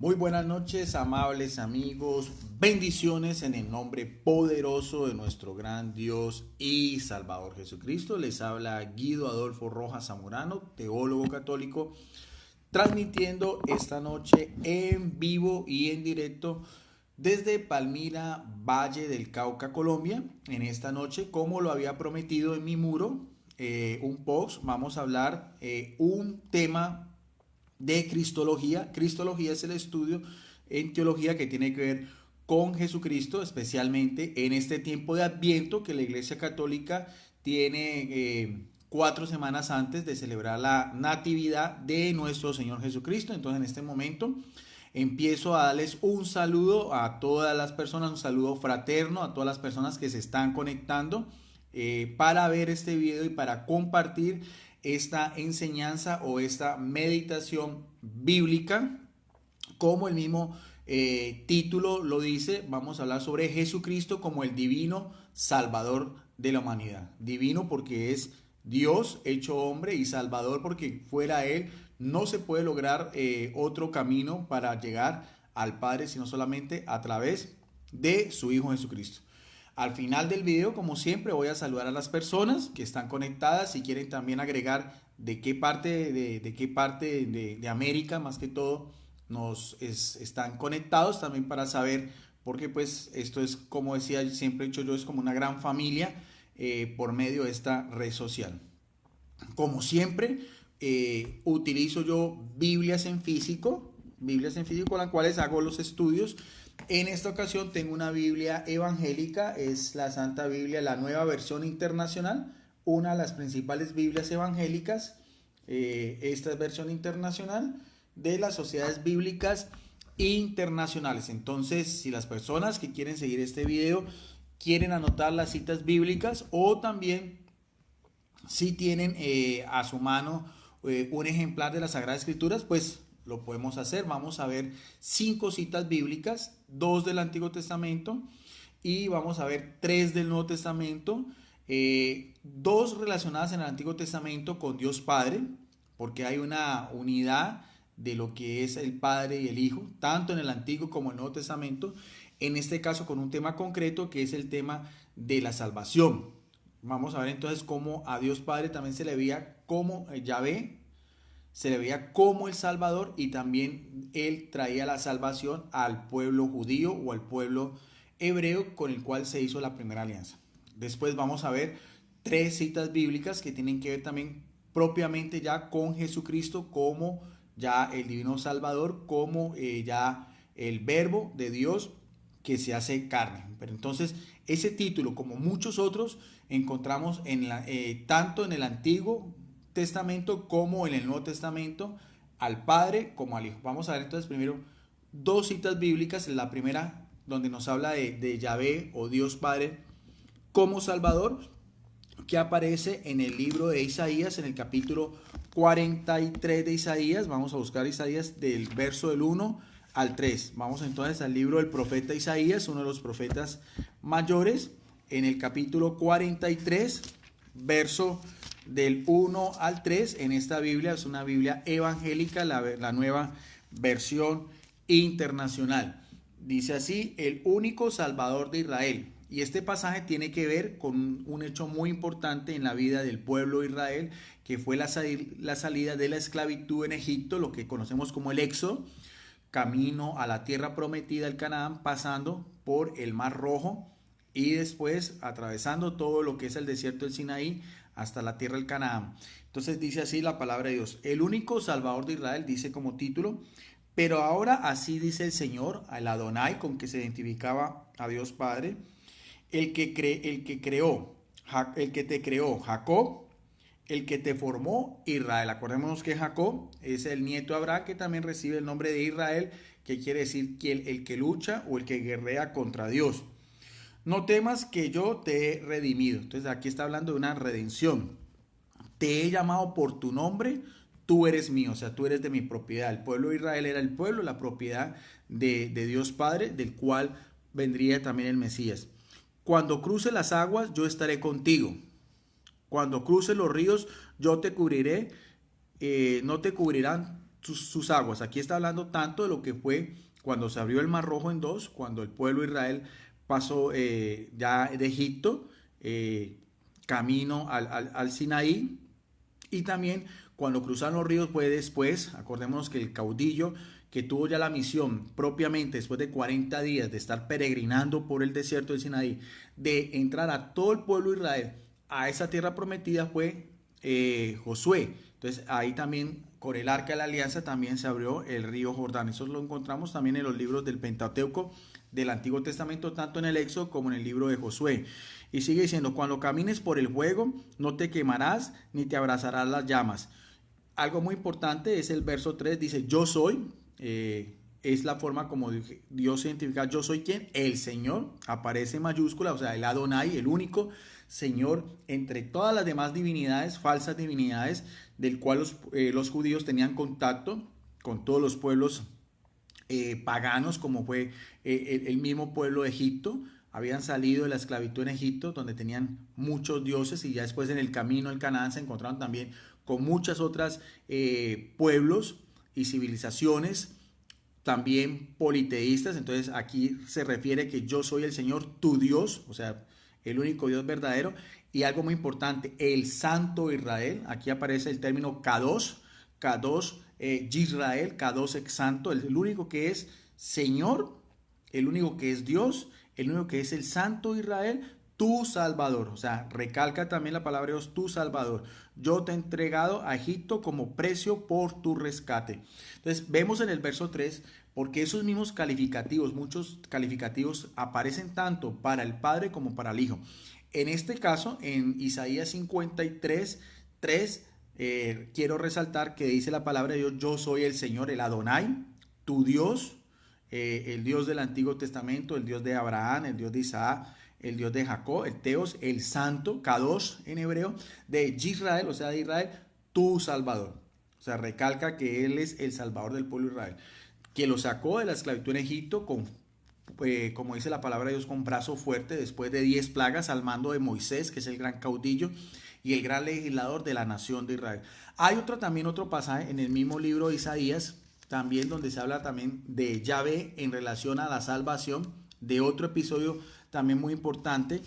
Muy buenas noches, amables amigos. Bendiciones en el nombre poderoso de nuestro gran Dios y Salvador Jesucristo. Les habla Guido Adolfo Rojas Zamorano, teólogo católico, transmitiendo esta noche en vivo y en directo desde Palmira, Valle del Cauca, Colombia. En esta noche, como lo había prometido en mi muro, un post, vamos a hablar un tema de Cristología. Cristología es el estudio en teología que tiene que ver con Jesucristo, especialmente en este tiempo de Adviento que la Iglesia Católica tiene 4 semanas antes de celebrar la Natividad de nuestro Señor Jesucristo. Entonces, en este momento empiezo a darles un saludo a todas las personas, un saludo fraterno a todas las personas que se están conectando para ver este video y para compartir esta enseñanza o esta meditación bíblica. Como el mismo título lo dice, vamos a hablar sobre Jesucristo como el divino Salvador de la humanidad. Divino porque es Dios hecho hombre, y Salvador porque fuera Él no se puede lograr otro camino para llegar al Padre, sino solamente a través de su Hijo Jesucristo. Al final del video, como siempre, voy a saludar a las personas que están conectadas. Si quieren también agregar de qué parte de América, más que todo, están conectados, también para saber, porque pues esto es, como decía, siempre he dicho yo, es como una gran familia por medio de esta red social. Como siempre, utilizo yo Biblias en físico con las cuales hago los estudios. En esta ocasión tengo una Biblia evangélica, es la Santa Biblia, la Nueva Versión Internacional, una de las principales Biblias evangélicas. Esta es versión internacional de las sociedades bíblicas internacionales. Entonces, si las personas que quieren seguir este video quieren anotar las citas bíblicas, o también si tienen a su mano un ejemplar de las Sagradas Escrituras, pues lo podemos hacer. Vamos a ver 5 citas bíblicas, 2 del Antiguo Testamento y vamos a ver 3 del Nuevo Testamento, 2 relacionadas en el Antiguo Testamento con Dios Padre, porque hay una unidad de lo que es el Padre y el Hijo, tanto en el Antiguo como en el Nuevo Testamento, en este caso con un tema concreto que es el tema de la salvación. Vamos a ver entonces cómo a Dios Padre también se le veía como Yahvé, se le veía como el Salvador, y también Él traía la salvación al pueblo judío o al pueblo hebreo con el cual se hizo la primera alianza. Después vamos a ver 3 citas bíblicas que tienen que ver también propiamente ya con Jesucristo como ya el divino Salvador, como ya el verbo de Dios que se hace carne. Pero entonces ese título, como muchos otros, encontramos tanto en el Antiguo Testamento como en el Nuevo Testamento, al Padre como al Hijo. Vamos a ver entonces primero 2 citas bíblicas. La primera, donde nos habla de Yahvé o Dios Padre como Salvador, que aparece en el libro de Isaías, en el capítulo 43 de Isaías. Vamos a buscar Isaías del verso del 1 al 3. Vamos entonces al libro del profeta Isaías, uno de los profetas mayores, en el capítulo 43, verso del 1 al 3. En esta Biblia es una Biblia evangélica, la Nueva Versión Internacional. Dice así: el único Salvador de Israel. Y este pasaje tiene que ver con un hecho muy importante en la vida del pueblo de Israel, que fue la salida de la esclavitud en Egipto, lo que conocemos como el Éxodo, camino a la tierra prometida, el Canaán, pasando por el Mar Rojo y después atravesando todo lo que es el desierto del Sinaí hasta la tierra del Canaán. Entonces dice así la palabra de Dios: el único Salvador de Israel, dice como título. Pero ahora así dice el Señor, al Adonai, con que se identificaba a Dios Padre, el que te creó, Jacob, el que te formó, Israel. Acordémonos que Jacob es el nieto de Abraham, que también recibe el nombre de Israel, que quiere decir que el que lucha o el que guerrea contra Dios. No temas, que yo te he redimido. Entonces aquí está hablando de una redención. Te he llamado por tu nombre, tú eres mío, o sea, tú eres de mi propiedad. El pueblo de Israel era el pueblo, la propiedad de Dios Padre, del cual vendría también el Mesías. Cuando cruce las aguas, yo estaré contigo. Cuando cruce los ríos, yo te cubriré. No te cubrirán sus aguas. Aquí está hablando tanto de lo que fue cuando se abrió el Mar Rojo en dos, cuando el pueblo de Israel pasó ya de Egipto, camino al Sinaí, y también cuando cruzaron los ríos fue después. Acordémonos que el caudillo que tuvo ya la misión propiamente después de 40 días de estar peregrinando por el desierto del Sinaí, de entrar a todo el pueblo de Israel a esa tierra prometida, fue Josué. Entonces ahí también con el arca de la alianza también se abrió el río Jordán. Eso lo encontramos también en los libros del Pentateuco del Antiguo Testamento, tanto en el Éxodo como en el libro de Josué. Y sigue diciendo, cuando camines por el fuego, no te quemarás ni te abrazarás las llamas. Algo muy importante es el verso 3, dice, yo soy, es la forma como Dios se identifica, yo soy quien, el Señor, aparece en mayúscula, o sea, el Adonai, el único Señor entre todas las demás divinidades, falsas divinidades, del cual los judíos tenían contacto con todos los pueblos paganos, como fue el mismo pueblo de Egipto. Habían salido de la esclavitud en Egipto, donde tenían muchos dioses, y ya después en el camino en Canaán se encontraron también con muchas otras pueblos y civilizaciones, también politeístas. Entonces aquí se refiere que yo soy el Señor, tu Dios, o sea, el único Dios verdadero. Y algo muy importante, el Santo Israel. Aquí aparece el término Kadosh, Kadosh Yisrael, Kadosh ex Santo, el único que es Señor, el único que es Dios, el único que es el Santo Israel, tu Salvador. O sea, recalca también la palabra de Dios, tu Salvador. Yo te he entregado a Egipto como precio por tu rescate. Entonces vemos en el verso 3, porque esos mismos calificativos, muchos calificativos aparecen tanto para el Padre como para el Hijo. En este caso, en Isaías 53, 3, quiero resaltar que dice la palabra de Dios, yo soy el Señor, el Adonai, tu Dios, el Dios del Antiguo Testamento, el Dios de Abraham, el Dios de Isaac, el Dios de Jacob, el Teos, el Santo, Kadosh en hebreo, de Israel, o sea, de Israel, tu Salvador. O sea, recalca que Él es el Salvador del pueblo de Israel, que lo sacó de la esclavitud en Egipto con, como dice la palabra de Dios, con brazo fuerte, después de 10 plagas al mando de Moisés, que es el gran caudillo y el gran legislador de la nación de Israel. Hay otro pasaje en el mismo libro de Isaías, también donde se habla también de Yahvé en relación a la salvación, de otro episodio también muy importante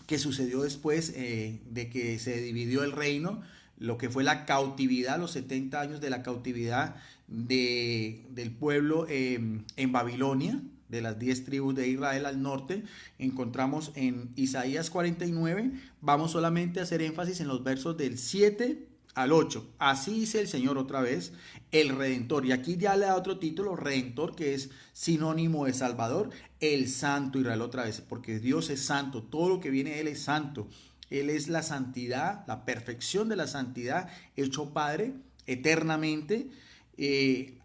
que sucedió después de que se dividió el reino, lo que fue la cautividad, los 70 años de la cautividad del pueblo en Babilonia, de las 10 tribus de Israel al norte. Encontramos en Isaías 49, vamos solamente a hacer énfasis en los versos del 7 al 8. Así dice el Señor otra vez, el Redentor. Y aquí ya le da otro título, Redentor, que es sinónimo de Salvador, el Santo Israel otra vez, porque Dios es santo, todo lo que viene de Él es santo. Él es la santidad, la perfección de la santidad, hecho Padre eternamente,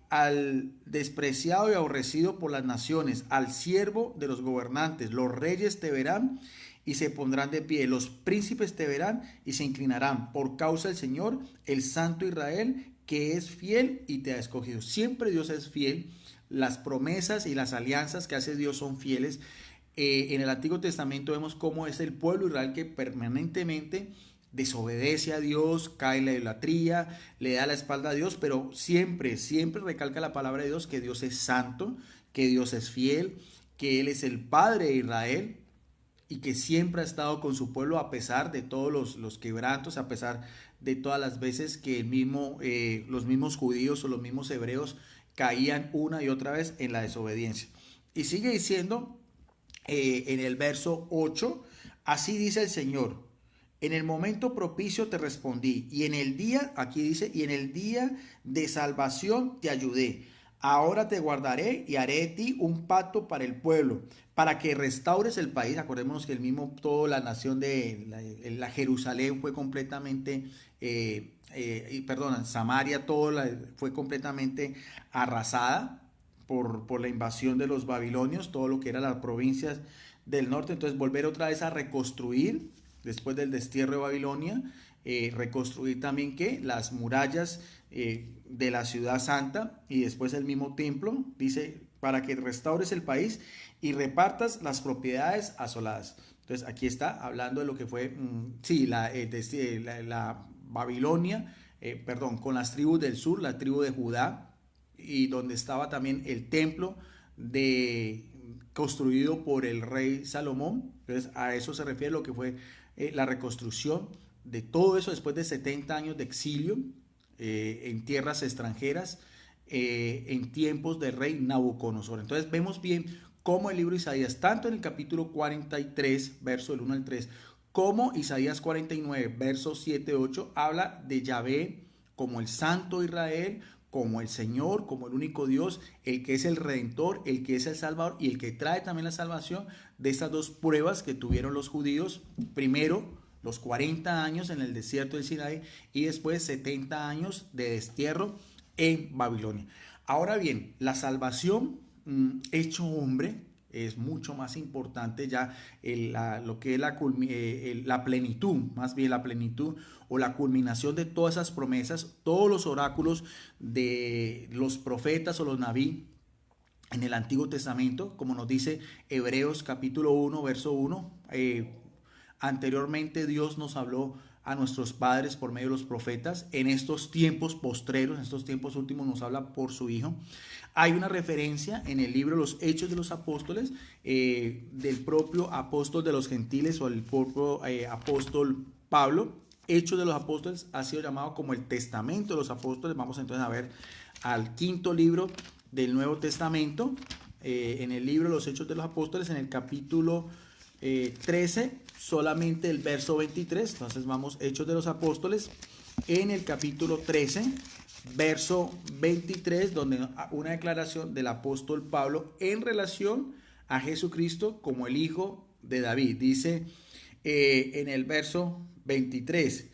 al despreciado y aborrecido por las naciones, al siervo de los gobernantes. Los reyes te verán y se pondrán de pie, los príncipes te verán y se inclinarán por causa del Señor, el Santo Israel, que es fiel y te ha escogido. Siempre Dios es fiel, las promesas y las alianzas que hace Dios son fieles. En el Antiguo Testamento vemos cómo es el pueblo de Israel que permanentemente desobedece a Dios, cae en la idolatría, le da la espalda a Dios, pero siempre, siempre recalca la palabra de Dios que Dios es santo, que Dios es fiel, que Él es el Padre de Israel y que siempre ha estado con su pueblo a pesar de todos los quebrantos, a pesar de todas las veces que los mismos judíos o los mismos hebreos caían una y otra vez en la desobediencia. Y sigue diciendo en el verso 8, así dice el Señor, en el momento propicio te respondí, y en el día, aquí dice, y en el día de salvación te ayudé. Ahora te guardaré y haré de ti un pacto para el pueblo, para que restaures el país. Acordémonos que toda la nación de la Jerusalén fue completamente, Samaria, fue completamente arrasada por la invasión de los babilonios, todo lo que eran las provincias del norte. Entonces volver otra vez a reconstruir, después del destierro de Babilonia, reconstruir también las murallas de la ciudad santa y después el mismo templo, dice, para que restaures el país y repartas las propiedades asoladas. Entonces aquí está hablando de lo que fue, la Babilonia, con las tribus del sur, la tribu de Judá, y donde estaba también el templo construido por el rey Salomón. Entonces a eso se refiere lo que fue la reconstrucción de todo eso después de 70 años de exilio en tierras extranjeras, en tiempos del rey Nabucodonosor. Entonces vemos bien cómo el libro de Isaías, tanto en el capítulo 43, verso del 1 al 3, como Isaías 49, versos 7, 8, habla de Yahvé como el Santo de Israel, como el Señor, como el único Dios, el que es el Redentor, el que es el Salvador y el que trae también la salvación de estas dos pruebas que tuvieron los judíos. Primero, los 40 años en el desierto del Sinaí y después 70 años de destierro en Babilonia. Ahora bien, la salvación hecho hombre es mucho más importante ya lo que es la plenitud, más bien la plenitud o la culminación de todas esas promesas, todos los oráculos de los profetas o los naví en el Antiguo Testamento, como nos dice Hebreos capítulo 1, verso 1. Anteriormente Dios nos habló a nuestros padres por medio de los profetas. En estos tiempos postreros, en estos tiempos últimos, nos habla por su Hijo. Hay una referencia en el libro Los Hechos de los Apóstoles del propio apóstol de los gentiles o el propio apóstol Pablo. Hechos de los Apóstoles ha sido llamado como el Testamento de los Apóstoles. Vamos entonces a ver al quinto libro del Nuevo Testamento, en el libro Los Hechos de los Apóstoles, en el capítulo 13, solamente el verso 23. Entonces vamos, Hechos de los Apóstoles, en el capítulo 13, verso 23, donde una declaración del apóstol Pablo en relación a Jesucristo como el Hijo de David. Dice en el verso 23,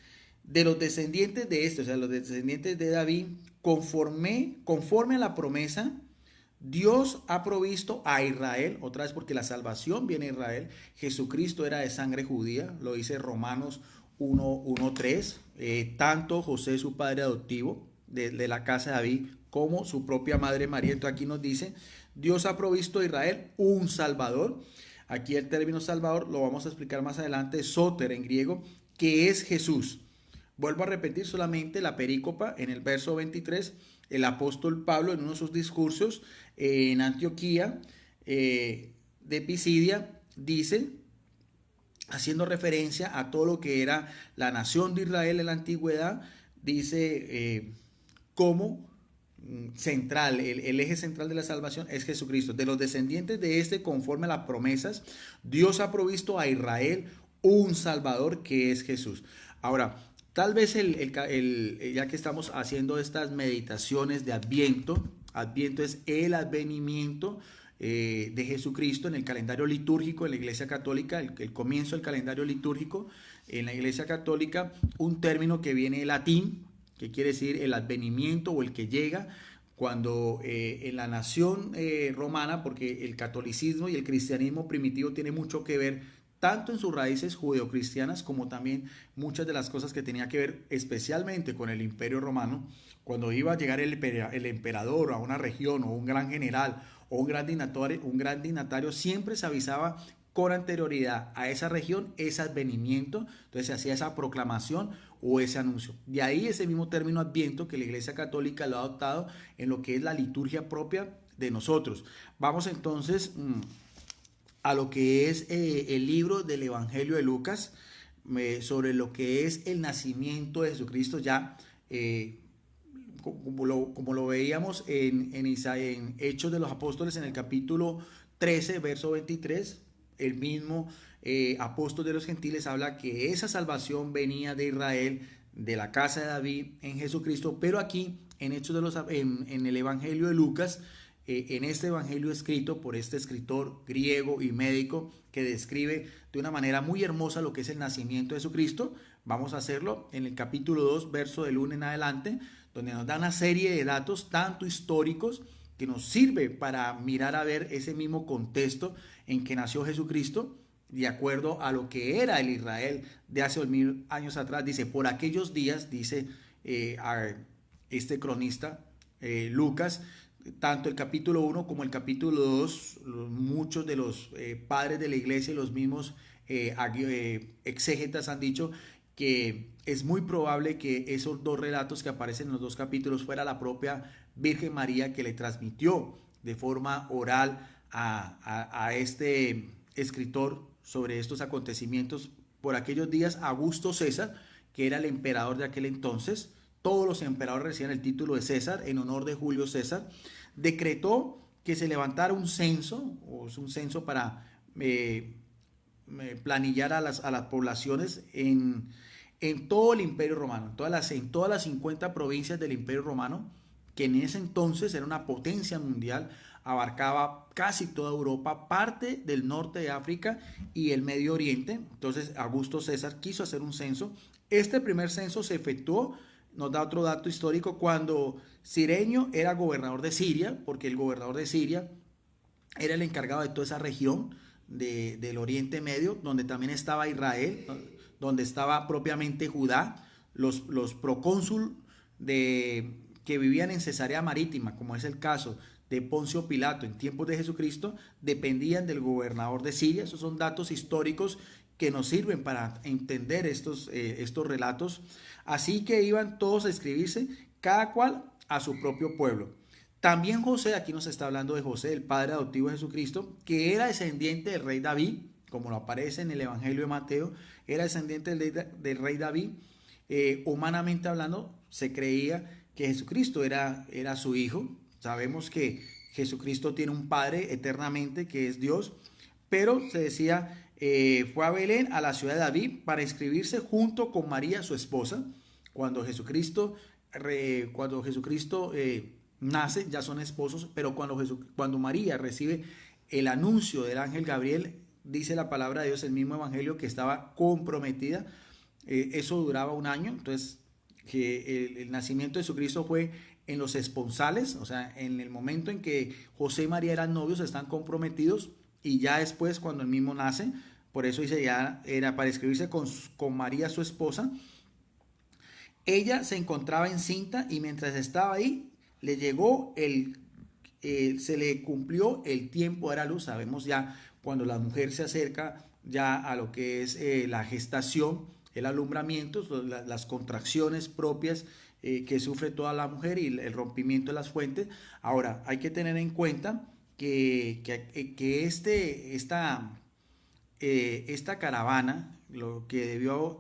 de los descendientes de este, o sea, los descendientes de David, conforme a la promesa, Dios ha provisto a Israel, otra vez porque la salvación viene de Israel. Jesucristo era de sangre judía, lo dice Romanos 1:3. Tanto José, su padre adoptivo de la casa de David, como su propia madre María. Entonces aquí nos dice, Dios ha provisto a Israel un Salvador. Aquí el término Salvador lo vamos a explicar más adelante, soter en griego, que es Jesús. Vuelvo a repetir solamente la perícopa en el verso 23. El apóstol Pablo en uno de sus discursos en Antioquía de Pisidia dice, haciendo referencia a todo lo que era la nación de Israel en la antigüedad, dice como central, el eje central de la salvación es Jesucristo. De los descendientes de este, conforme a las promesas, Dios ha provisto a Israel un Salvador que es Jesús. Ahora, tal vez ya que estamos haciendo estas meditaciones de Adviento, Adviento es el advenimiento de Jesucristo en el calendario litúrgico en la Iglesia Católica, el comienzo del calendario litúrgico en la Iglesia Católica, un término que viene del latín, que quiere decir el advenimiento o el que llega, cuando en la nación romana, porque el catolicismo y el cristianismo primitivo tiene mucho que ver tanto en sus raíces judeocristianas como también muchas de las cosas que tenía que ver especialmente con el Imperio Romano. Cuando iba a llegar el emperador a una región o un gran general o un gran dignatario, siempre se avisaba con anterioridad a esa región ese advenimiento. Entonces se hacía esa proclamación o ese anuncio. De ahí ese mismo término Adviento que la Iglesia Católica lo ha adoptado en lo que es la liturgia propia de nosotros. Vamos entonces a lo que es el libro del Evangelio de Lucas, sobre lo que es el nacimiento de Jesucristo, ya como lo veíamos en Hechos de los Apóstoles, en el capítulo 13, verso 23, el mismo apóstol de los gentiles habla que esa salvación venía de Israel, de la casa de David, en Jesucristo, pero aquí en en el Evangelio de Lucas, en este evangelio escrito por este escritor griego y médico que describe de una manera muy hermosa lo que es el nacimiento de Jesucristo, vamos a hacerlo en el capítulo 2, verso del 1 en adelante, donde nos da una serie de datos tanto históricos que nos sirve para mirar a ver ese mismo contexto en que nació Jesucristo, de acuerdo a lo que era el Israel de hace 2000 años atrás. Dice, por aquellos días, dice este cronista Lucas, tanto el capítulo 1 como el capítulo 2, muchos de los padres de la iglesia y los mismos exégetas han dicho que es muy probable que esos dos relatos que aparecen en los dos capítulos fuera la propia Virgen María que le transmitió de forma oral a este escritor sobre estos acontecimientos por aquellos días. Augusto César, que era el emperador de aquel entonces, todos los emperadores recibían el título de César en honor de Julio César, decretó que se levantara un censo, o es un censo para planillar a las poblaciones en todo el Imperio Romano, en todas las 50 provincias del Imperio Romano, que en ese entonces era una potencia mundial, abarcaba casi toda Europa, parte del norte de África y el Medio Oriente. Entonces Augusto César quiso hacer un censo. Este primer censo se efectuó, nos da otro dato histórico, cuando Cirenio era gobernador de Siria, porque el gobernador de Siria era el encargado de toda esa región del Oriente Medio, donde también estaba Israel, donde estaba propiamente Judá, los procónsul que vivían en Cesarea Marítima, como es el caso de Poncio Pilato en tiempos de Jesucristo, dependían del gobernador de Siria. Esos son datos históricos que nos sirven para entender estos relatos. Así que iban todos a escribirse, cada cual a su propio pueblo. También José, aquí nos está hablando de José, el padre adoptivo de Jesucristo, que era descendiente del rey David, como lo aparece en el Evangelio de Mateo, era descendiente del rey David. Humanamente hablando, se creía que Jesucristo era su hijo. Sabemos que Jesucristo tiene un padre eternamente, que es Dios, pero se decía, fue a Belén, a la ciudad de David, para inscribirse junto con María, su esposa. Cuando Jesucristo nace, ya son esposos, pero cuando María recibe el anuncio del ángel Gabriel, dice la palabra de Dios, el mismo evangelio, que estaba comprometida. Eso duraba un año. Entonces, que el nacimiento de Jesucristo fue en los esponsales, o sea, en el momento en que José y María eran novios, están comprometidos, y ya después, cuando el mismo nace, por eso dice, ya era para escribirse con María, su esposa. Ella se encontraba encinta, y mientras estaba ahí, le llegó se le cumplió el tiempo de la luz. Sabemos ya cuando la mujer se acerca ya a lo que es la gestación, el alumbramiento, las contracciones propias que sufre toda la mujer, y el rompimiento de las fuentes. Ahora, hay que tener en cuenta que esta caravana, lo que debió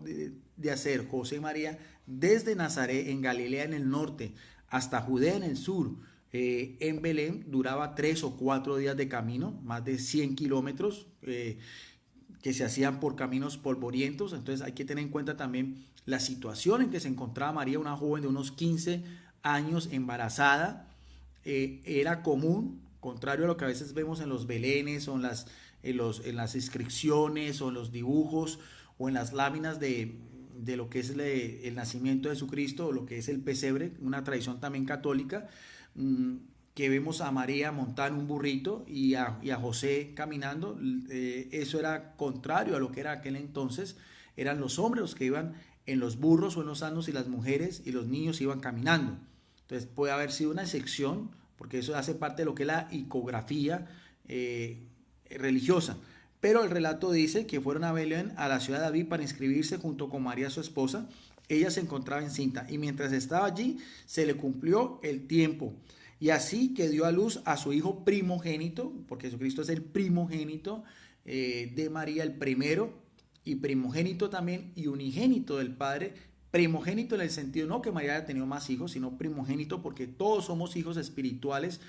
de hacer José y María desde Nazaret en Galilea en el norte hasta Judea en el sur, en Belén, duraba 3 o 4 días de camino, más de 100 kilómetros que se hacían por caminos polvorientos. Entonces hay que tener en cuenta también la situación en que se encontraba María, una joven de unos 15 años embarazada. Era común, contrario a lo que a veces vemos en los belenes o en las inscripciones o en los dibujos o en las láminas de lo que es el nacimiento de Jesucristo, o lo que es el pesebre, una tradición también católica, que vemos a María montada en un burrito y a José caminando. Eso era contrario a lo que era aquel entonces. Eran los hombres los que iban en los burros o en los asnos, y las mujeres y los niños iban caminando. Entonces puede haber sido una excepción, porque eso hace parte de lo que es la icografía religiosa. Pero el relato dice que fueron a Belén, a la ciudad de David, para inscribirse junto con María, su esposa. Ella se encontraba encinta, y mientras estaba allí se le cumplió el tiempo. Y así que dio a luz a su hijo primogénito, porque Jesucristo es el primogénito de María, el primero, y primogénito también, y unigénito del Padre. Primogénito en el sentido no que María haya tenido más hijos, sino primogénito porque todos somos hijos espirituales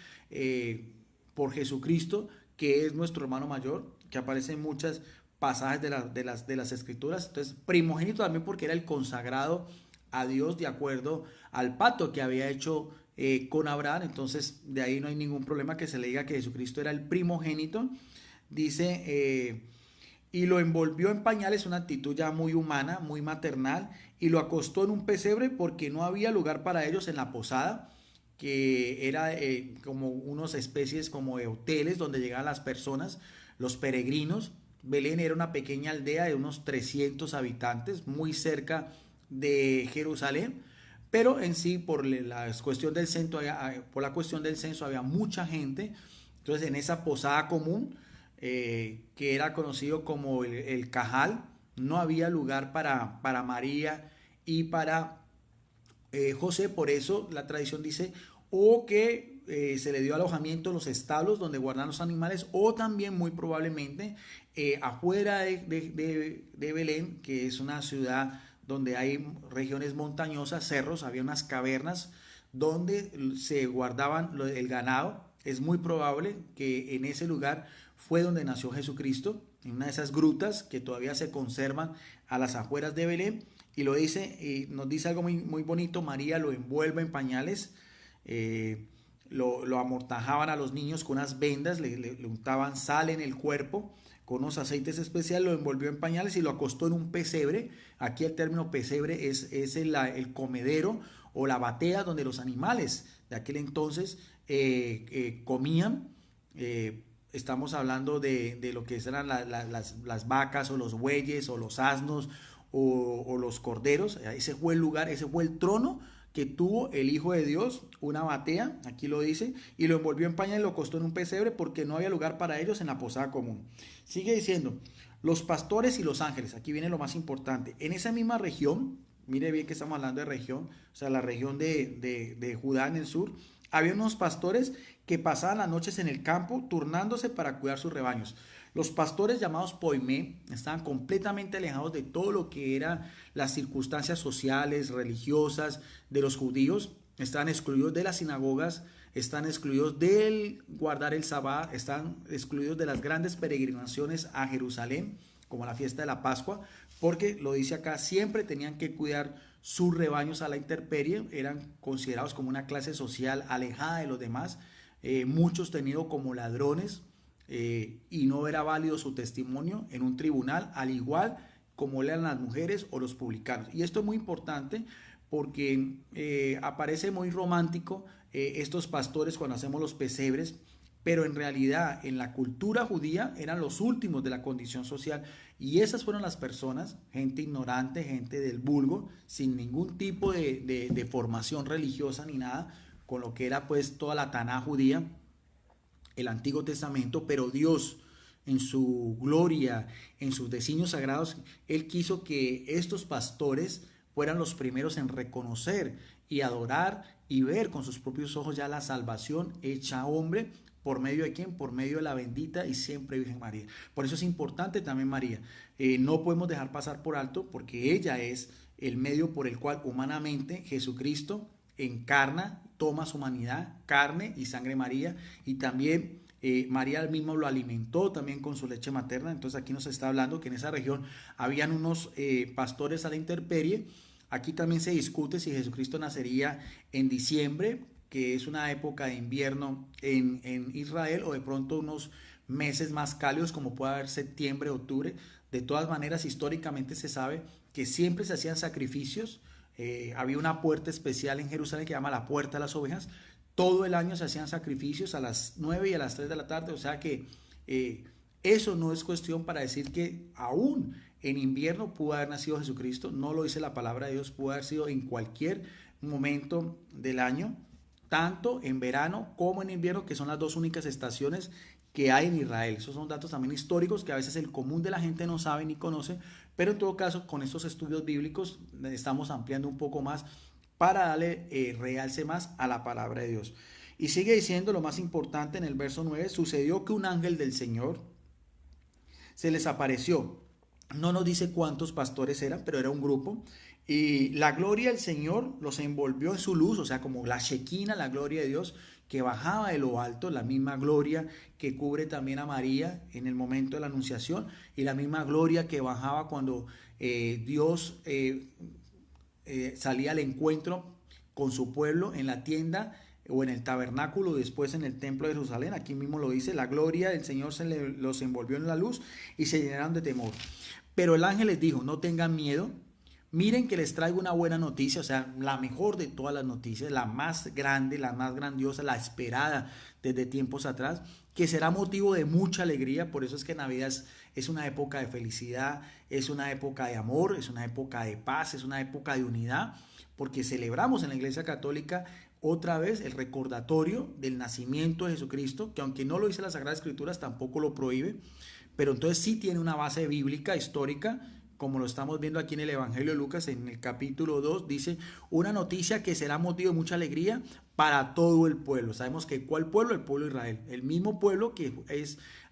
por Jesucristo, que es nuestro hermano mayor, que aparece en muchas pasajes de las escrituras. Entonces, primogénito también porque era el consagrado a Dios de acuerdo al pacto que había hecho con Abraham. Entonces, de ahí no hay ningún problema que se le diga que Jesucristo era el primogénito. Dice, y lo envolvió en pañales, una actitud ya muy humana, muy maternal, y lo acostó en un pesebre porque no había lugar para ellos en la posada, que era como unas especies como de hoteles donde llegaban las personas, los peregrinos. Belén era una pequeña aldea de unos 300 habitantes, muy cerca de Jerusalén, pero en sí por la cuestión del censo había mucha gente. Entonces en esa posada común, que era conocido como el Cajal, no había lugar para María y para José. Por eso la tradición dice o que se le dio alojamiento en los establos donde guardan los animales, o también muy probablemente afuera de Belén, que es una ciudad donde hay regiones montañosas, cerros, había unas cavernas donde se guardaban el ganado. Es muy probable que en ese lugar fue donde nació Jesucristo, en una de esas grutas que todavía se conservan a las afueras de Belén. Y lo dice, nos dice algo muy bonito: María lo envuelve en pañales, lo amortajaban a los niños con unas vendas, le untaban sal en el cuerpo con unos aceites especiales, lo envolvió en pañales y lo acostó en un pesebre. Aquí el término pesebre es el comedero o la batea donde los animales de aquel entonces comían. Estamos hablando de lo que eran las vacas o los bueyes o los asnos o los corderos. Ese fue el lugar, ese fue el trono que tuvo el Hijo de Dios, una batea, aquí lo dice, y lo envolvió en pañal y lo acostó en un pesebre porque no había lugar para ellos en la posada común. Sigue diciendo, los pastores y los ángeles, aquí viene lo más importante. En esa misma región, mire bien que estamos hablando de región, o sea, la región de Judá en el sur, había unos pastores que pasaban las noches en el campo turnándose para cuidar sus rebaños. Los pastores llamados poimé estaban completamente alejados de todo lo que eran las circunstancias sociales, religiosas de los judíos. Estaban excluidos de las sinagogas, están excluidos del guardar el sabbat, están excluidos de las grandes peregrinaciones a Jerusalén, como la fiesta de la Pascua, porque lo dice acá, siempre tenían que cuidar sus rebaños a la intemperie, eran considerados como una clase social alejada de los demás, muchos tenidos como ladrones, y no era válido su testimonio en un tribunal, al igual como eran las mujeres o los publicanos. Y esto es muy importante porque aparece muy romántico estos pastores cuando hacemos los pesebres, pero en realidad en la cultura judía eran los últimos de la condición social, y esas fueron las personas, gente ignorante, gente del vulgo, sin ningún tipo de formación religiosa ni nada, con lo que era pues toda la Taná judía, el Antiguo Testamento. Pero Dios en su gloria, en sus designios sagrados, Él quiso que estos pastores fueran los primeros en reconocer y adorar y ver con sus propios ojos ya la salvación hecha hombre. ¿Por medio de quién? Por medio de la bendita y siempre Virgen María. Por eso es importante también María. No podemos dejar pasar por alto, porque ella es el medio por el cual humanamente Jesucristo encarna, toma su humanidad, carne y sangre María, y también María mismo lo alimentó también con su leche materna. Entonces aquí nos está hablando que en esa región habían unos pastores a la intemperie. Aquí también se discute si Jesucristo nacería en diciembre, que es una época de invierno en Israel, o de pronto unos meses más cálidos como puede haber septiembre, octubre. De todas maneras, históricamente se sabe que siempre se hacían sacrificios. Había una puerta especial en Jerusalén que se llama la Puerta de las Ovejas. Todo el año se hacían sacrificios a las 9 y a las 3 de la tarde. O sea que eso no es cuestión para decir que aún en invierno pudo haber nacido Jesucristo. No lo dice la palabra de Dios, pudo haber sido en cualquier momento del año, tanto en verano como en invierno, que son las dos únicas estaciones que hay en Israel. Esos son datos también históricos que a veces el común de la gente no sabe ni conoce, pero en todo caso con estos estudios bíblicos estamos ampliando un poco más para darle realce más a la palabra de Dios. Y sigue diciendo lo más importante en el verso 9: sucedió que un ángel del Señor se les apareció. No nos dice cuántos pastores eran, pero era un grupo. Y la gloria del Señor los envolvió en su luz, o sea, como la Shekinah, la gloria de Dios, que bajaba de lo alto, la misma gloria que cubre también a María en el momento de la anunciación, y la misma gloria que bajaba cuando Dios salía al encuentro con su pueblo en la tienda o en el tabernáculo, después en el templo de Jerusalén. Aquí mismo lo dice, la gloria del Señor los envolvió en la luz y se llenaron de temor. Pero el ángel les dijo: no tengan miedo, miren que les traigo una buena noticia, o sea, la mejor de todas las noticias, la más grande, la más grandiosa, la esperada desde tiempos atrás, que será motivo de mucha alegría. Por eso es que Navidad es una época de felicidad, es una época de amor, es una época de paz, es una época de unidad, porque celebramos en la Iglesia Católica otra vez el recordatorio del nacimiento de Jesucristo, que aunque no lo dice la Sagrada Escrituras, tampoco lo prohíbe, pero entonces sí tiene una base bíblica, histórica, como lo estamos viendo aquí en el Evangelio de Lucas, en el capítulo 2, dice una noticia que será motivo de mucha alegría para todo el pueblo. Sabemos que ¿cuál pueblo? El pueblo de Israel. El mismo pueblo que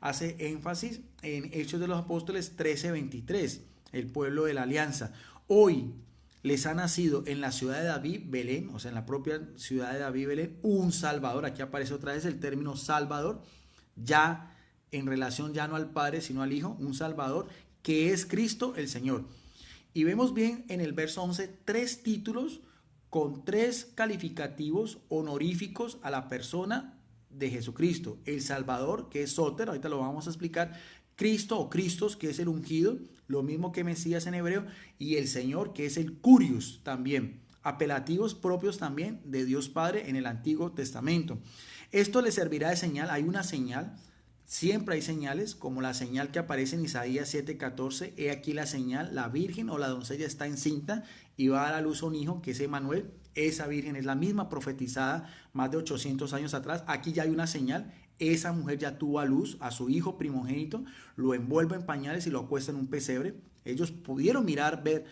hace énfasis en Hechos de los Apóstoles 13:23, el pueblo de la alianza. Hoy les ha nacido en la ciudad de David, Belén, o sea, en la propia ciudad de David, Belén, un Salvador. Aquí aparece otra vez el término Salvador, ya en relación ya no al Padre, sino al Hijo, un Salvador, que es Cristo el Señor. Y vemos bien en el verso 11 tres títulos con tres calificativos honoríficos a la persona de Jesucristo. El Salvador, que es Soter, ahorita lo vamos a explicar. Cristo o Cristos, que es el ungido, lo mismo que Mesías en hebreo. Y el Señor, que es el Curios también. Apelativos propios también de Dios Padre en el Antiguo Testamento. Esto le servirá de señal. Hay una señal. Siempre hay señales, como la señal que aparece en Isaías 7:14. He aquí la señal, la virgen o la doncella está encinta y va a dar a luz a un hijo, que es Emmanuel. Esa virgen es la misma profetizada más de 800 años atrás. Aquí ya hay una señal. Esa mujer ya tuvo a luz a su hijo primogénito, lo envuelve en pañales y lo acuesta en un pesebre. Ellos pudieron mirar, ver,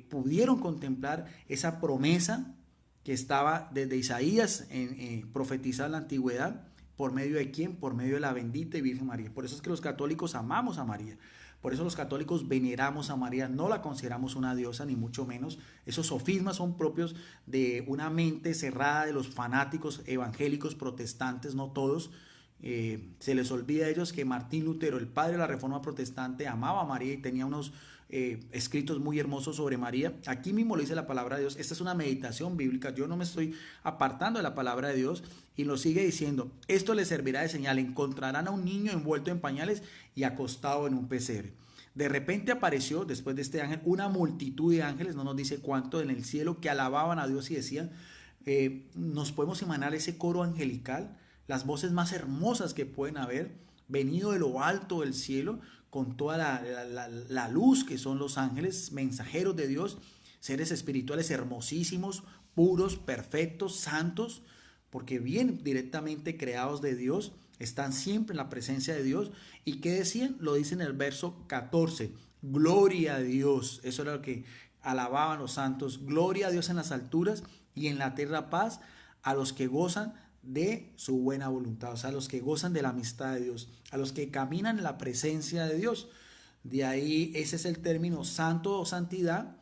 pudieron contemplar esa promesa que estaba desde Isaías profetizada en la antigüedad. ¿Por medio de quién? Por medio de la bendita y Virgen María. Por eso es que los católicos amamos a María. Por eso los católicos veneramos a María. No la consideramos una diosa, ni mucho menos. Esos sofismas son propios de una mente cerrada de los fanáticos evangélicos protestantes, no todos. Se les olvida a ellos que Martín Lutero, el padre de la Reforma Protestante, amaba a María y tenía unos escritos muy hermosos sobre María. Aquí mismo lo dice la palabra de Dios. Esta es una meditación bíblica. Yo no me estoy apartando de la palabra de Dios, y lo sigue diciendo: esto les servirá de señal, encontrarán a un niño envuelto en pañales y acostado en un pesebre. De repente apareció, después de este ángel, una multitud de ángeles, no nos dice cuánto, en el cielo, que alababan a Dios y decían, nos podemos imaginar ese coro angelical, las voces más hermosas que pueden haber, venido de lo alto del cielo, con toda la luz que son los ángeles, mensajeros de Dios, seres espirituales hermosísimos, puros, perfectos, santos, porque vienen directamente creados de Dios, están siempre en la presencia de Dios. ¿Y qué decían? Lo dice en el verso 14, gloria a Dios. Eso era lo que alababan los santos. Gloria a Dios en las alturas y en la tierra paz a los que gozan de su buena voluntad, o sea, a los que gozan de la amistad de Dios, a los que caminan en la presencia de Dios. De ahí ese es el término santo o santidad,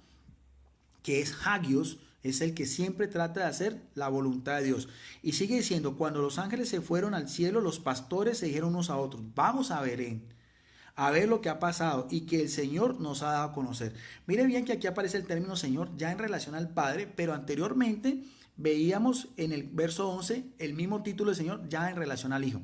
que es hagios, es el que siempre trata de hacer la voluntad de Dios. Y sigue diciendo, cuando los ángeles se fueron al cielo, los pastores se dijeron unos a otros, vamos a ver lo que ha pasado y que el Señor nos ha dado a conocer. Mire bien que aquí aparece el término Señor ya en relación al Padre, pero anteriormente veíamos en el verso 11 el mismo título de Señor ya en relación al Hijo.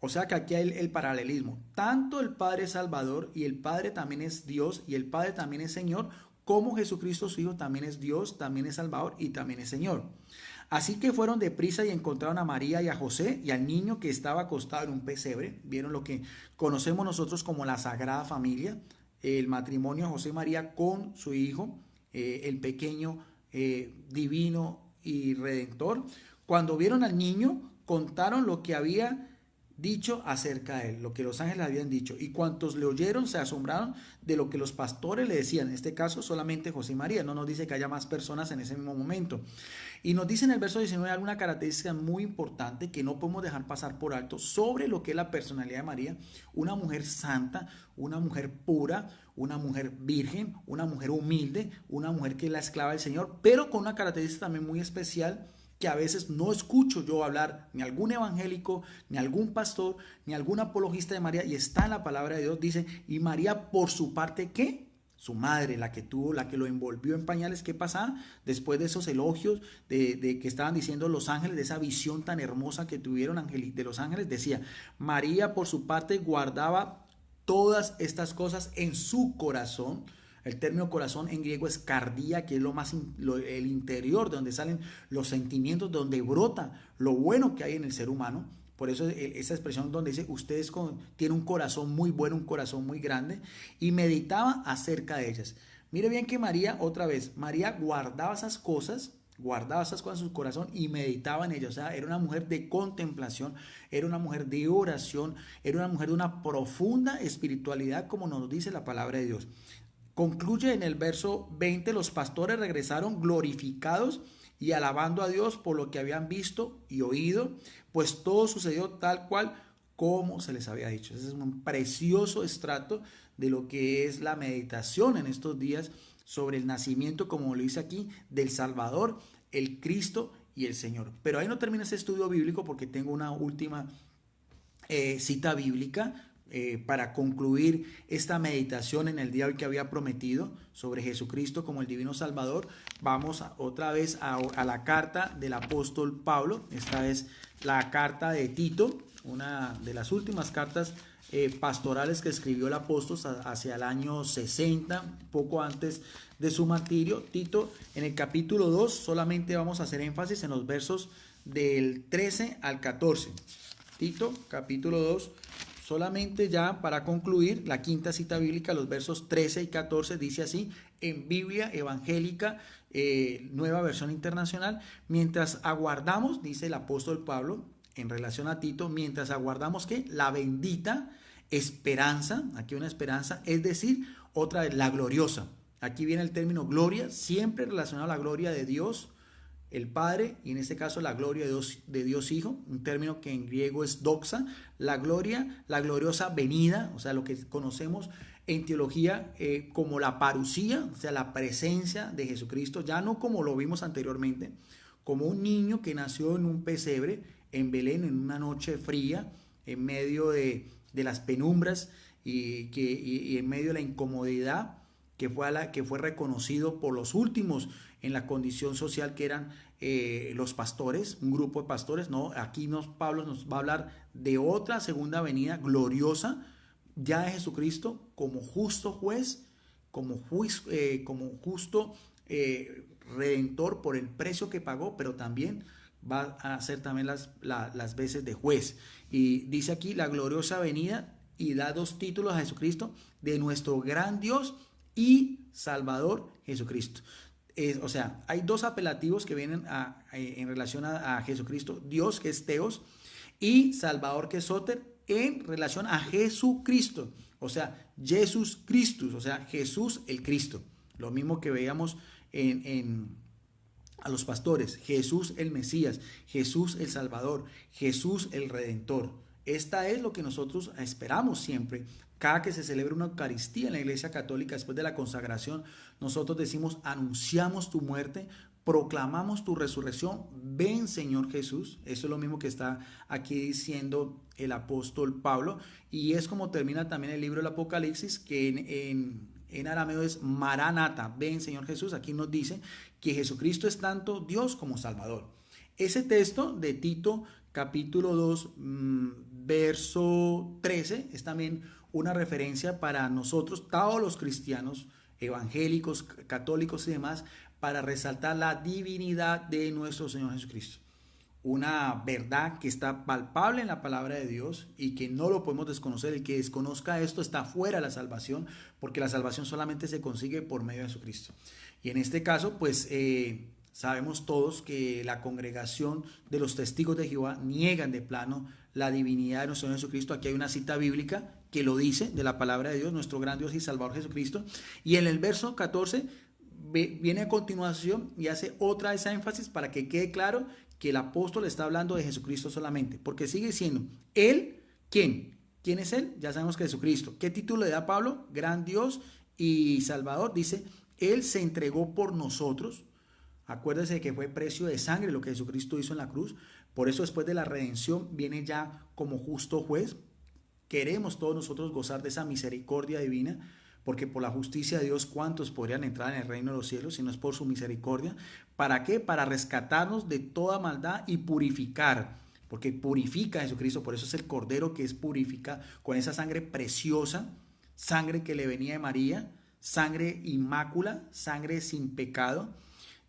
O sea que aquí hay el paralelismo. Tanto el Padre es Salvador y el Padre también es Dios y el Padre también es Señor, como Jesucristo su Hijo también es Dios, también es Salvador y también es Señor. Así que fueron deprisa y encontraron a María y a José y al niño que estaba acostado en un pesebre. Vieron lo que conocemos nosotros como la Sagrada Familia, el matrimonio de José y María con su Hijo, el pequeño divino y redentor. Cuando vieron al niño, contaron lo que había dicho acerca de él, lo que los ángeles habían dicho, y cuantos le oyeron se asombraron de lo que los pastores le decían. En este caso solamente José y María, no nos dice que haya más personas en ese mismo momento. Y nos dice en el verso 19 alguna característica muy importante que no podemos dejar pasar por alto sobre lo que es la personalidad de María: una mujer santa, una mujer pura, una mujer virgen, una mujer humilde, una mujer que es la esclava del Señor, pero con una característica también muy especial, que a veces no escucho yo hablar ni algún evangélico, ni algún pastor, ni algún apologista de María, y está en la palabra de Dios. Dice, y María por su parte, ¿qué? Su madre, la que lo envolvió en pañales. ¿Qué pasaba? Después de esos elogios de que estaban diciendo los ángeles, de esa visión tan hermosa que tuvieron de los ángeles, decía, María por su parte guardaba todas estas cosas en su corazón. El término corazón en griego es cardia, que es el interior, de donde salen los sentimientos, donde brota lo bueno que hay en el ser humano. Por eso esa expresión donde dice, ustedes tienen un corazón muy bueno, un corazón muy grande, y meditaba acerca de ellas. Mire bien que María, otra vez, María guardaba esas cosas en su corazón y meditaba en ellas. O sea, era una mujer de contemplación, era una mujer de oración, era una mujer de una profunda espiritualidad, como nos dice la palabra de Dios. Concluye en el verso 20, los pastores regresaron glorificados y alabando a Dios por lo que habían visto y oído, pues todo sucedió tal cual como se les había dicho. Ese es un precioso extracto de lo que es la meditación en estos días sobre el nacimiento, como lo dice aquí, del Salvador, el Cristo y el Señor. Pero ahí no termina ese estudio bíblico, porque tengo una última cita bíblica para concluir esta meditación en el día hoy que había prometido sobre Jesucristo como el divino Salvador. Vamos otra vez a la carta del apóstol Pablo. Esta es la carta de Tito, una de las últimas cartas pastorales que escribió el apóstol hacia el año 60, poco antes de su martirio. Tito, en el capítulo 2, solamente vamos a hacer énfasis en los versos del 13 al 14. Tito, capítulo 2, solamente ya para concluir, la quinta cita bíblica, los versos 13 y 14, dice así, en Biblia Evangélica, Nueva Versión Internacional: mientras aguardamos, dice el apóstol Pablo, en relación a Tito, mientras aguardamos que la bendita esperanza, aquí una esperanza, es decir, otra vez, la gloriosa. Aquí viene el término gloria, siempre relacionado a la gloria de Dios, el Padre, y en este caso la gloria de Dios Hijo, un término que en griego es doxa, la gloria, la gloriosa venida, o sea, lo que conocemos en teología como la parusía, o sea, la presencia de Jesucristo, ya no como lo vimos anteriormente, como un niño que nació en un pesebre en Belén en una noche fría, en medio de las penumbras y en medio de la incomodidad, que fue reconocido por los últimos en la condición social, que eran los pastores, un grupo de pastores. No, aquí Pablo nos va a hablar de otra segunda venida gloriosa, ya de Jesucristo como justo juez, como justo redentor por el precio que pagó, pero también va a hacer también las veces de juez. Y dice aquí la gloriosa venida, y da dos títulos a Jesucristo: de nuestro gran Dios y Salvador Jesucristo. O sea, hay dos apelativos que vienen en relación a Jesucristo: Dios, que es Teos, y Salvador, que es Soter, en relación a Jesucristo. O sea, Jesús Christus, o sea, Jesús el Cristo. Lo mismo que veíamos a los pastores: Jesús el Mesías, Jesús el Salvador, Jesús el Redentor. Esta es lo que nosotros esperamos siempre. Cada que se celebra una Eucaristía en la Iglesia Católica, después de la consagración, nosotros decimos: anunciamos tu muerte, proclamamos tu resurrección, ven Señor Jesús. Eso es lo mismo que está aquí diciendo el apóstol Pablo, y es como termina también el libro del Apocalipsis, que en arameo es Maranata, ven Señor Jesús. Aquí nos dice que Jesucristo es tanto Dios como Salvador. Ese texto de Tito capítulo 2, verso 13, es también una referencia para nosotros, todos los cristianos evangélicos, católicos y demás, para resaltar la divinidad de nuestro Señor Jesucristo. Una verdad que está palpable en la palabra de Dios y que no lo podemos desconocer. El que desconozca esto está fuera de la salvación, porque la salvación solamente se consigue por medio de Jesucristo. Y en este caso, pues sabemos todos que la congregación de los testigos de Jehová niegan de plano la divinidad de nuestro Señor Jesucristo. Aquí hay una cita bíblica que lo dice, de la palabra de Dios, nuestro gran Dios y Salvador Jesucristo. Y en el verso 14 viene a continuación y hace otra esa énfasis para que quede claro que el apóstol está hablando de Jesucristo solamente, porque sigue diciendo: Él, ¿quién? ¿Quién es Él? Ya sabemos que Jesucristo. ¿Qué título le da Pablo? Gran Dios y Salvador. Dice: Él se entregó por nosotros. Acuérdese que fue precio de sangre lo que Jesucristo hizo en la cruz. Por eso, después de la redención, viene ya como justo juez. Queremos todos nosotros gozar de esa misericordia divina, porque por la justicia de Dios, ¿cuántos podrían entrar en el reino de los cielos si no es por su misericordia? ¿Para qué? Para rescatarnos de toda maldad y purificar, porque purifica a Jesucristo. Por eso es el Cordero que es purifica con esa sangre preciosa, sangre que le venía de María, sangre inmácula, sangre sin pecado.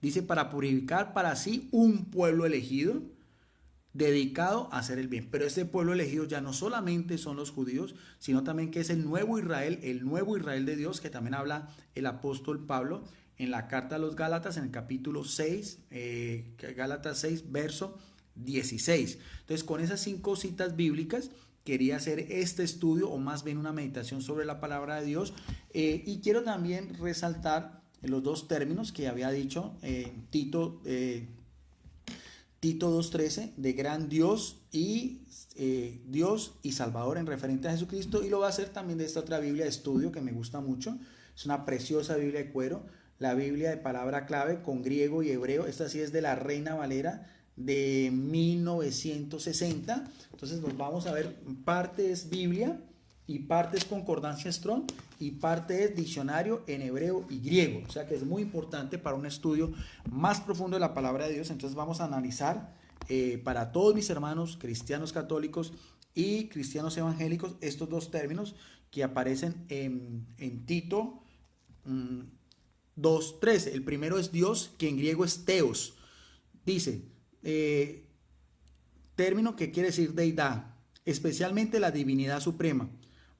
Dice: para purificar para sí un pueblo elegido, dedicado a hacer el bien. Pero este pueblo elegido ya no solamente son los judíos, sino también que es el nuevo Israel de Dios, que también habla el apóstol Pablo en la carta a los Gálatas, en el capítulo 6, Gálatas 6, verso 16. Entonces, con esas 5 citas bíblicas, quería hacer este estudio, o más bien una meditación sobre la palabra de Dios. Y quiero también resaltar los 2 términos que había dicho Tito 2:13, de gran Dios y Salvador, en referente a Jesucristo. Y lo va a hacer también de esta otra Biblia de estudio que me gusta mucho. Es una preciosa Biblia de cuero, la Biblia de palabra clave con griego y hebreo. Esta sí es de la Reina Valera de 1960. Entonces nos vamos a ver, parte es Biblia y parte es concordancia Strong y parte es diccionario en hebreo y griego. O sea que es muy importante para un estudio más profundo de la palabra de Dios. Entonces vamos a analizar para todos mis hermanos cristianos católicos y cristianos evangélicos estos 2 términos que aparecen en Tito 2:13. El primero es Dios, que en griego es Theos. Dice, término que quiere decir deidad, especialmente la divinidad suprema,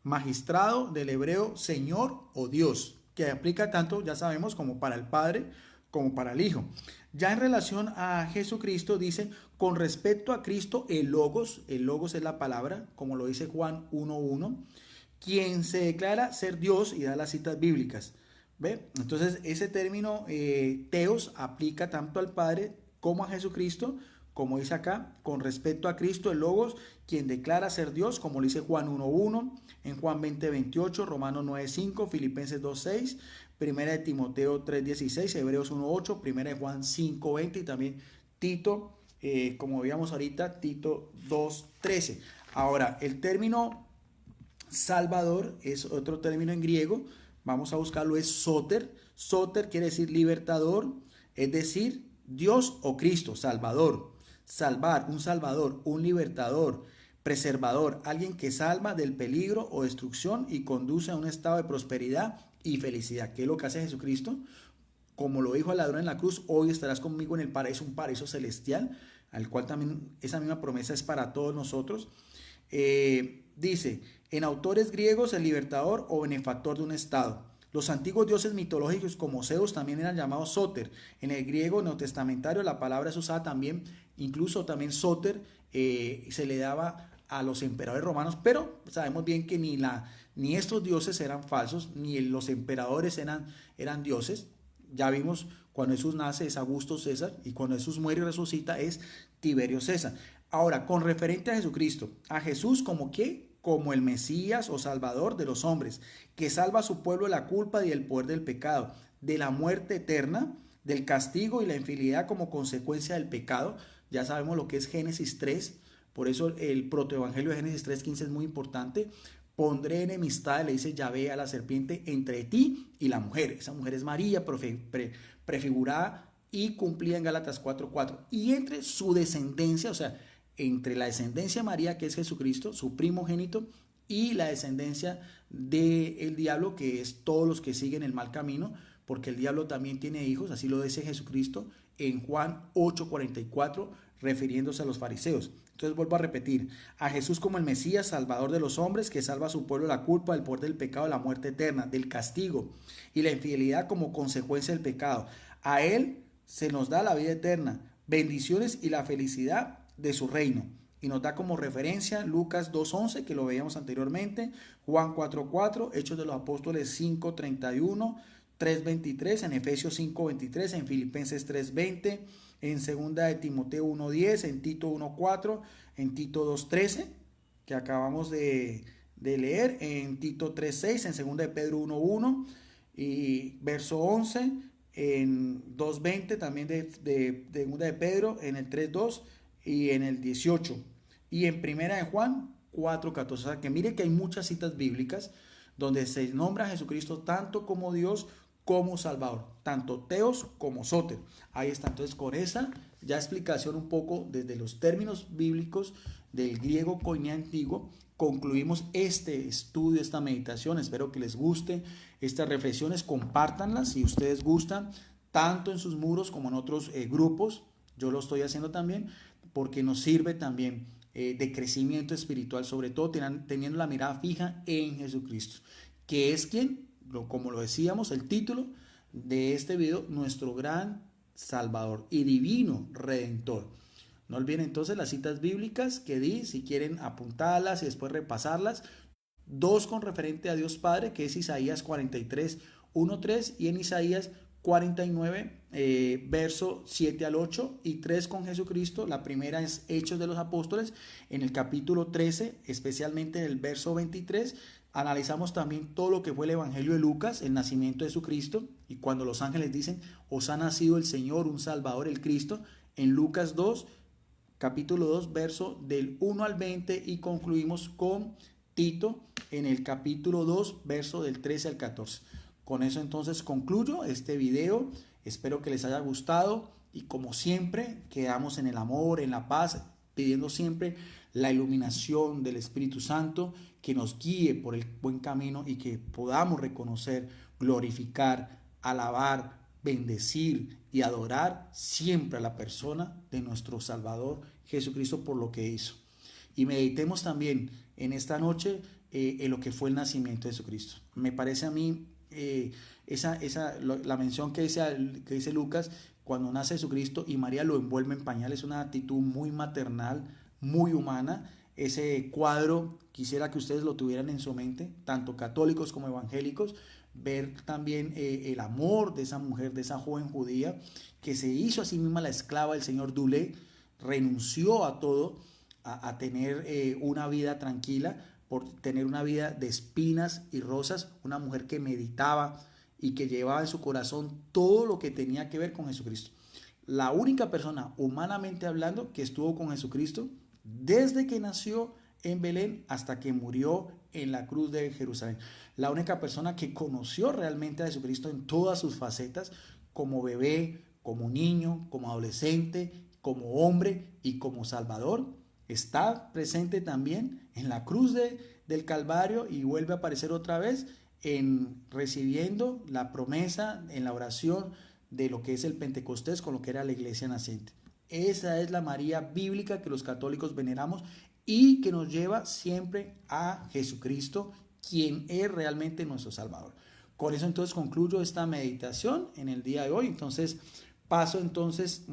magistrado del hebreo Señor o Dios, que aplica tanto, ya sabemos, como para el Padre como para el Hijo. Ya en relación a Jesucristo dice, con respecto a Cristo, el Logos es la palabra, como lo dice Juan 1:1, quien se declara ser Dios, y da las citas bíblicas. ¿Ve? Entonces ese término Theos aplica tanto al Padre como a Jesucristo, como dice acá, con respecto a Cristo, el Logos, quien declara ser Dios, como lo dice Juan 1:1, en Juan 20:28, Romanos 9:5, Filipenses 2:6, Primera de Timoteo 3:16, Hebreos 1:8, Primera de Juan 5:20 y también Tito, como veíamos ahorita, Tito 2:13. Ahora, el término Salvador es otro término en griego, vamos a buscarlo, es Soter. Soter quiere decir libertador, es decir, Dios o Cristo, Salvador. Salvar, un libertador, preservador, alguien que salva del peligro o destrucción y conduce a un estado de prosperidad y felicidad. ¿Qué es lo que hace Jesucristo? Como lo dijo al ladrón en la cruz, hoy estarás conmigo en el paraíso, un paraíso celestial, al cual también esa misma promesa es para todos nosotros. Dice, en autores griegos, el libertador o benefactor de un estado. Los antiguos dioses mitológicos como Zeus también eran llamados Soter. En el griego neotestamentario la palabra es usada también, incluso también Soter se le daba a los emperadores romanos, pero sabemos bien que ni estos dioses eran falsos, ni los emperadores eran dioses. Ya vimos, cuando Jesús nace es Augusto César, y cuando Jesús muere y resucita es Tiberio César. Ahora, con referente a Jesucristo, a Jesús como ¿qué? Como el Mesías o Salvador de los hombres, que salva a su pueblo de la culpa y del poder del pecado, de la muerte eterna, del castigo y la infidelidad como consecuencia del pecado. Ya sabemos lo que es Génesis 3, por eso el protoevangelio de Génesis 3:15 es muy importante. Pondré enemistad, le dice Yahvé a la serpiente, entre ti y la mujer. Esa mujer es María, prefigurada y cumplida en Gálatas 4:4. Y entre su descendencia, o sea, entre la descendencia de María, que es Jesucristo, su primogénito, y la descendencia del diablo, que es todos los que siguen el mal camino, porque el diablo también tiene hijos, así lo dice Jesucristo en Juan 8:44, refiriéndose a los fariseos. Entonces vuelvo a repetir, a Jesús como el Mesías, Salvador de los hombres, que salva a su pueblo de la culpa, del poder del pecado, la muerte eterna, del castigo y la infidelidad como consecuencia del pecado. A Él se nos da la vida eterna, bendiciones y la felicidad de su reino. Y nos da como referencia Lucas 2:11, que lo veíamos anteriormente, Juan 4:4, Hechos de los Apóstoles 5:31, 3:23, en Efesios 5:23, en Filipenses 3:20, en segunda de Timoteo 1:10, en Tito 1:4, en Tito 2:13, que acabamos de leer, en Tito 3:6, en segunda de Pedro 1:1 y verso 11, en 2:20 también de segunda de Pedro, en el 3:2 y en el 18, y en primera de Juan 4:14. O sea que mire que hay muchas citas bíblicas donde se nombra a Jesucristo tanto como Dios como Salvador, tanto Theos como Soter. Ahí está. Entonces, con esa ya explicación un poco desde los términos bíblicos del griego koiné antiguo, concluimos este estudio, esta meditación. Espero que les guste estas reflexiones, compártanlas si ustedes gustan, tanto en sus muros como en otros grupos. Yo lo estoy haciendo también porque nos sirve también de crecimiento espiritual, sobre todo teniendo la mirada fija en Jesucristo, que es quien, como lo decíamos, el título de este video, nuestro gran Salvador y divino Redentor. No olviden entonces las citas bíblicas que di, si quieren apuntarlas y después repasarlas. Dos con referente a Dios Padre, que es Isaías 43, 1, 3, y en Isaías 49, verso 7 al 8, y tres con Jesucristo. La primera es Hechos de los Apóstoles, en el capítulo 13, especialmente en el verso 23. Analizamos también todo lo que fue el Evangelio de Lucas, el nacimiento de Jesucristo, y cuando los ángeles dicen, os ha nacido el Señor, un Salvador, el Cristo, en Lucas 2, capítulo 2, verso del 1 al 20, y concluimos con Tito en el capítulo 2, verso del 13 al 14. Con eso entonces concluyo este video. Espero que les haya gustado y como siempre quedamos en el amor, en la paz, pidiendo siempre la iluminación del Espíritu Santo que nos guíe por el buen camino y que podamos reconocer, glorificar, alabar, bendecir y adorar siempre a la persona de nuestro Salvador Jesucristo por lo que hizo. Y meditemos también en esta noche en lo que fue el nacimiento de Jesucristo. Me parece a mí la mención que dice Lucas, cuando nace Jesucristo y María lo envuelve en pañales, es una actitud muy maternal, muy humana. Ese cuadro quisiera que ustedes lo tuvieran en su mente, tanto católicos como evangélicos, ver también el amor de esa mujer, de esa joven judía, que se hizo a sí misma la esclava del señor Dulé, renunció a todo, a tener una vida tranquila, por tener una vida de espinas y rosas, una mujer que meditaba y que llevaba en su corazón todo lo que tenía que ver con Jesucristo. La única persona, humanamente hablando, que estuvo con Jesucristo desde que nació en Belén hasta que murió en la cruz de Jerusalén. La única persona que conoció realmente a Jesucristo en todas sus facetas, como bebé, como niño, como adolescente, como hombre y como Salvador, está presente también en la cruz del Calvario y vuelve a aparecer otra vez en recibiendo la promesa en la oración de lo que es el Pentecostés con lo que era la iglesia naciente. Esa es la María bíblica que los católicos veneramos y que nos lleva siempre a Jesucristo, quien es realmente nuestro Salvador. Con eso entonces concluyo esta meditación en el día de hoy. Entonces paso entonces...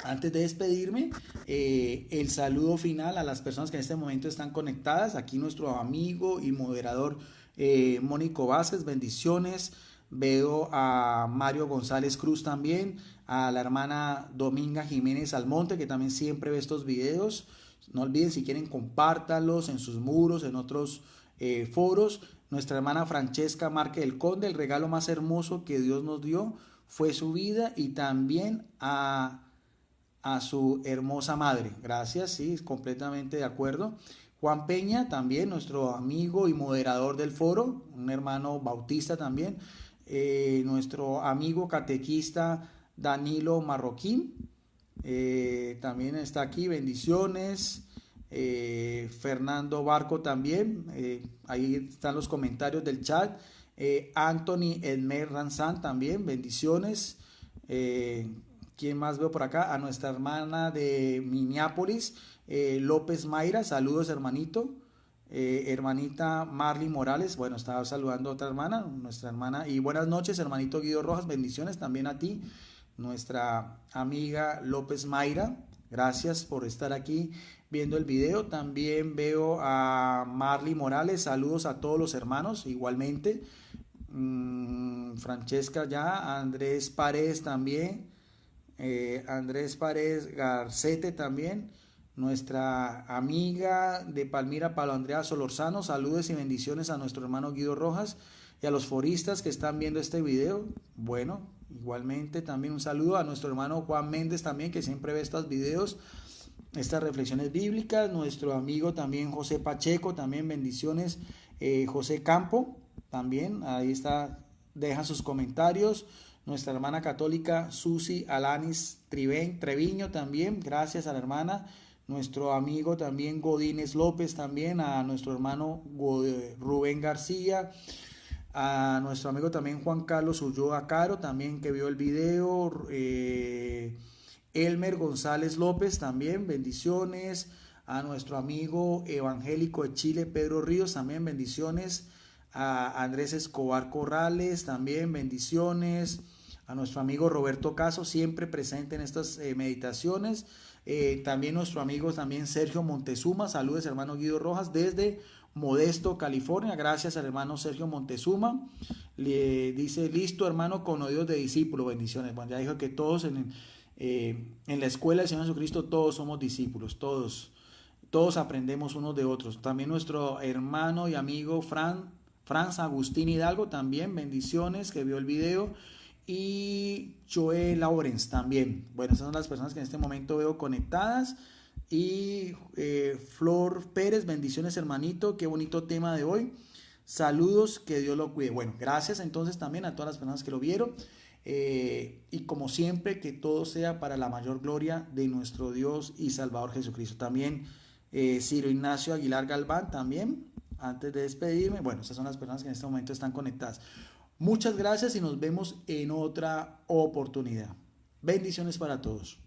Antes de despedirme, el saludo final a las personas que en este momento están conectadas. Aquí nuestro amigo y moderador Mónico Vázquez, bendiciones. Veo a Mario González Cruz también, a la hermana Dominga Jiménez Almonte, que también siempre ve estos videos. No olviden, si quieren, compártanlos en sus muros, en otros foros. Nuestra hermana Francesca Márquez del Conde, el regalo más hermoso que Dios nos dio fue su vida, y también a su hermosa madre. Gracias, sí, completamente de acuerdo. Juan Peña, también nuestro amigo y moderador del foro, un hermano bautista también. Nuestro amigo catequista Danilo Marroquín, también está aquí, bendiciones. Fernando Barco también, ahí están los comentarios del chat. Anthony Edmer Ranzán también, bendiciones. ¿Quién más veo por acá? A nuestra hermana de Minneapolis, López Mayra, saludos hermanito. Hermanita Marley Morales, bueno, estaba saludando a otra hermana, nuestra hermana, y buenas noches hermanito Guido Rojas, bendiciones también a ti, nuestra amiga López Mayra, gracias por estar aquí viendo el video. También veo a Marley Morales, saludos a todos los hermanos, igualmente. Francesca ya, Andrés Paredes también. Andrés Paredes Garcete también, nuestra amiga de Palmira, Pablo Andrea Solorzano, saludos y bendiciones a nuestro hermano Guido Rojas y a los foristas que están viendo este video. Bueno, igualmente también un saludo a nuestro hermano Juan Méndez también, que siempre ve estos videos, estas reflexiones bíblicas. Nuestro amigo también José Pacheco, también bendiciones. José Campo también, ahí está, deja sus comentarios. Nuestra hermana católica Susi Alanis Treviño también, gracias a la hermana. Nuestro amigo también Godínez López también, a nuestro hermano Rubén García, a nuestro amigo también Juan Carlos Ulloa Caro también, que vio el video. Elmer González López también, bendiciones. A nuestro amigo evangélico de Chile Pedro Ríos también, bendiciones. A Andrés Escobar Corrales también, bendiciones. A nuestro amigo Roberto Caso, siempre presente en estas meditaciones. También nuestro amigo también Sergio Montezuma, saludos hermano Guido Rojas desde Modesto, California. Gracias al hermano Sergio Montezuma. Le dice, listo hermano, con oídos de discípulo, bendiciones. Bueno, ya dijo que todos en la escuela del Señor Jesucristo todos somos discípulos, todos aprendemos unos de otros. También nuestro hermano y amigo Franz Agustín Hidalgo, también bendiciones, que vio el video. Y Joel Lawrence también. Bueno, esas son las personas que en este momento veo conectadas. Y Flor Pérez, bendiciones hermanito, qué bonito tema de hoy. Saludos, que Dios lo cuide. Bueno, gracias entonces también a todas las personas que lo vieron. Y como siempre, que todo sea para la mayor gloria de nuestro Dios y Salvador Jesucristo. También Ciro Ignacio Aguilar Galván, también, antes de despedirme. Bueno, esas son las personas que en este momento están conectadas. Muchas gracias y nos vemos en otra oportunidad. Bendiciones para todos.